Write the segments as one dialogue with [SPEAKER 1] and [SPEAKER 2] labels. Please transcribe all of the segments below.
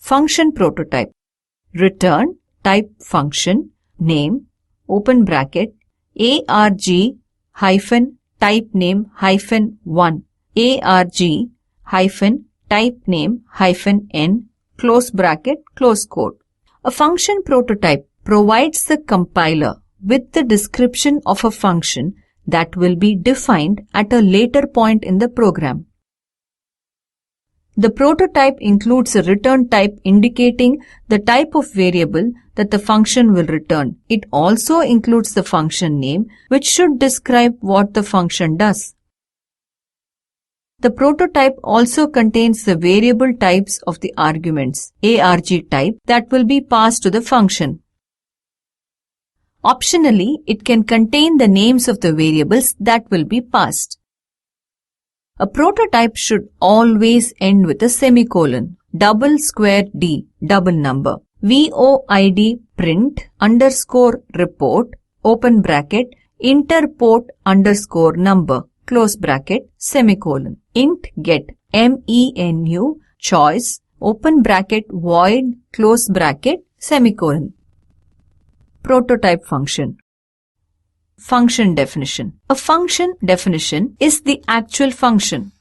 [SPEAKER 1] Function prototype. Return type function name open bracket arg hyphen type name hyphen 1 arg hyphen type name hyphen n close bracket close quote. A function prototype provides the compiler with the description of a function that will be defined at a later point in the program. The prototype includes a return type indicating the type of variable that the function will return. It also includes the function name, which should describe what the function does. The prototype also contains the variable types of the arguments, arg type, that will be passed to the function. Optionally, it can contain the names of the variables that will be passed. A prototype should always end with a semicolon, double square D, double number, void print underscore report, open bracket, interport underscore number, close bracket, semicolon, int get, menu, choice, open bracket, void, close bracket, semicolon. Prototype function. Function definition. A function definition is the actual function.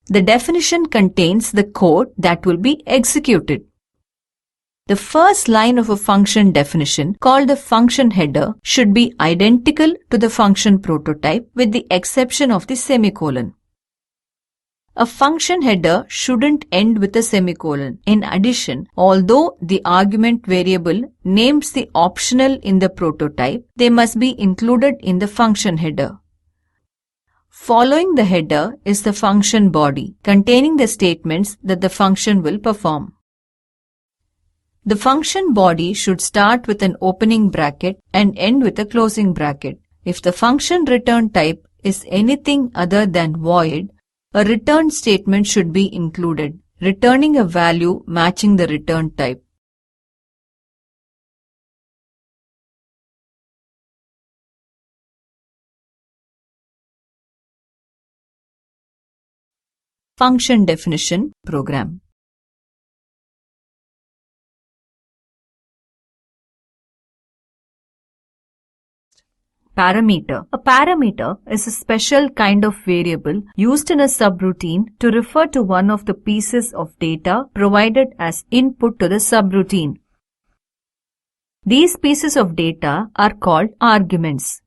[SPEAKER 1] The definition contains the code that will be executed. The first line of a function definition, called the function header, should be identical to the function prototype with the exception of the semicolon. A function header shouldn't end with a semicolon. In addition, although the argument variable names the optional in the prototype, they must be included in the function header. Following the header is the function body, containing the statements that the function will perform. The function body should start with an opening bracket and end with a closing bracket. If the function return type is anything other than void, a return statement should be included, returning a value matching the return type. Function definition program. Parameter. A parameter is a special kind of variable used in a subroutine to refer to one of the pieces of data provided as input to the subroutine. These pieces of data are called arguments.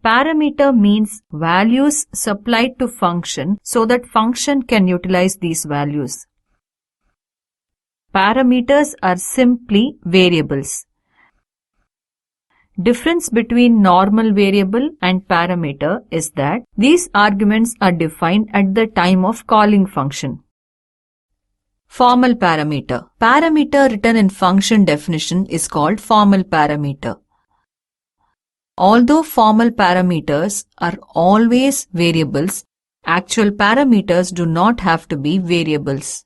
[SPEAKER 1] Parameter means values supplied to function so that function can utilize these values. Parameters are simply variables. Difference between normal variable and parameter is that these arguments are defined at the time of calling function. Formal parameter. Parameter written in function definition is called formal parameter. Although formal parameters are always variables, actual parameters do not have to be variables.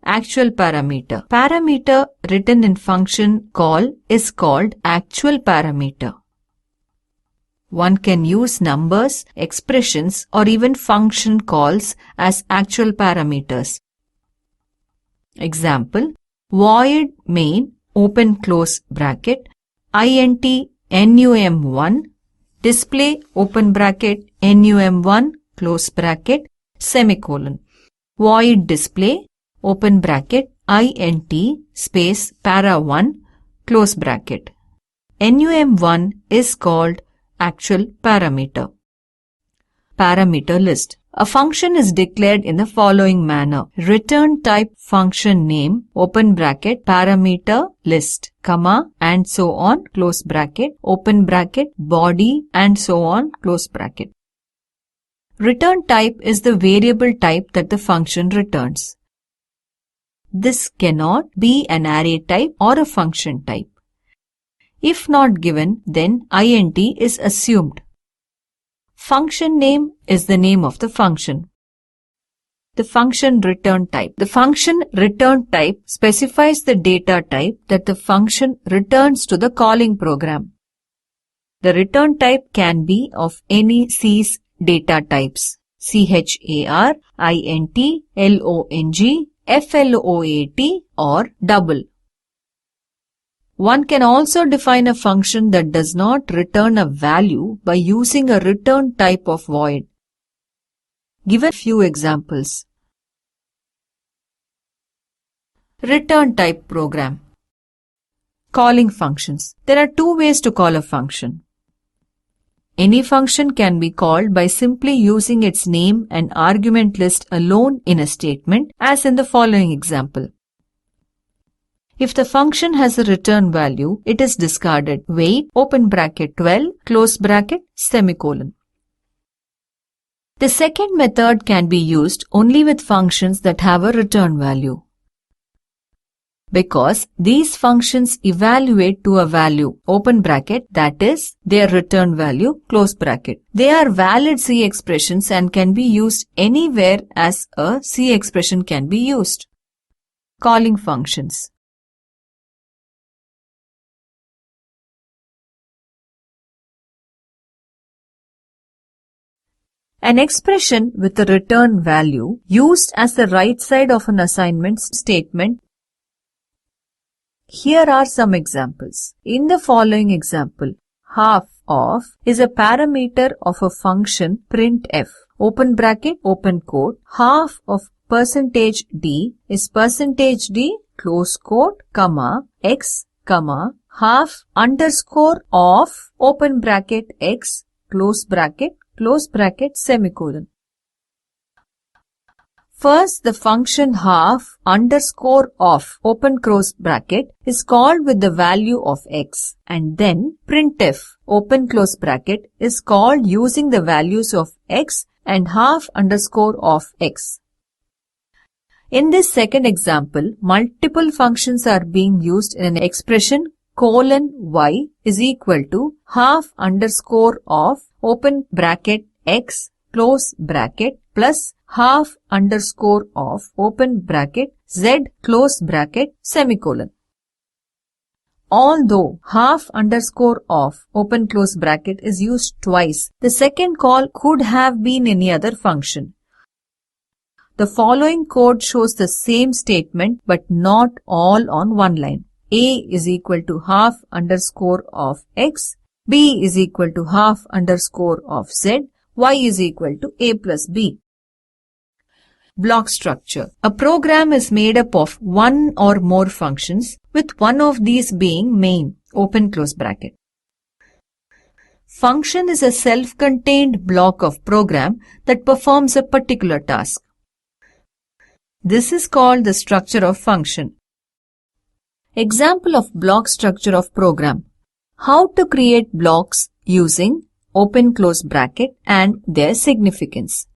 [SPEAKER 1] Actual parameter. Parameter written in function call is called actual parameter. One can use numbers, expressions, or even function calls as actual parameters. Example: void main open close bracket int num1 display open bracket num1 close bracket semicolon. Void display open bracket int space para1 close bracket. num1 is called actual parameter. Parameter list. A function is declared in the following manner: return type function name open bracket parameter list, comma and so on close bracket open bracket body and so on close bracket. Return type is the variable type that the function returns. This cannot be an array type or a function type. If not given, then int is assumed. Function name is the name of the function. The function return type. The function return type specifies the data type that the function returns to the calling program. The return type can be of any C's data types: char, int, long, float or double. One can also define a function that does not return a value by using a return type of void. Give a few examples. Return type program. Calling functions. There are two ways to call a function. Any function can be called by simply using its name and argument list alone in a statement, as in the following example. If the function has a return value, it is discarded. Wait, open bracket 12, close bracket, semicolon. The second method can be used only with functions that have a return value, because these functions evaluate to a value, open bracket, that is, their return value, close bracket. They are valid C expressions and can be used anywhere as a C expression can be used. Calling functions. An expression with a return value used as the right side of an assignment statement. Here are some examples. In the following example, half of is a parameter of a function printf, open bracket, open quote. Half of %d is %d, close quote, comma, x, comma, half underscore of, open bracket, x, close bracket, semicolon. First, the function half underscore of, open close bracket, is called with the value of x, and then printf, open close bracket, is called using the values of x and half underscore of x. In this second example, multiple functions are being used in an expression :y is equal to half underscore of, open bracket, x, close bracket, plus half underscore of, open bracket, z, close bracket, semicolon. Although half underscore of, open close bracket, is used twice, the second call could have been any other function. The following code shows the same statement but not all on one line. A is equal to half underscore of x, b is equal to half underscore of z, y is equal to a plus b. Block structure. A program is made up of one or more functions, with one of these being main, open close bracket. Function is a self-contained block of program that performs a particular task. This is called the structure of function. Example of block structure of program. How to create blocks using open close bracket and their significance.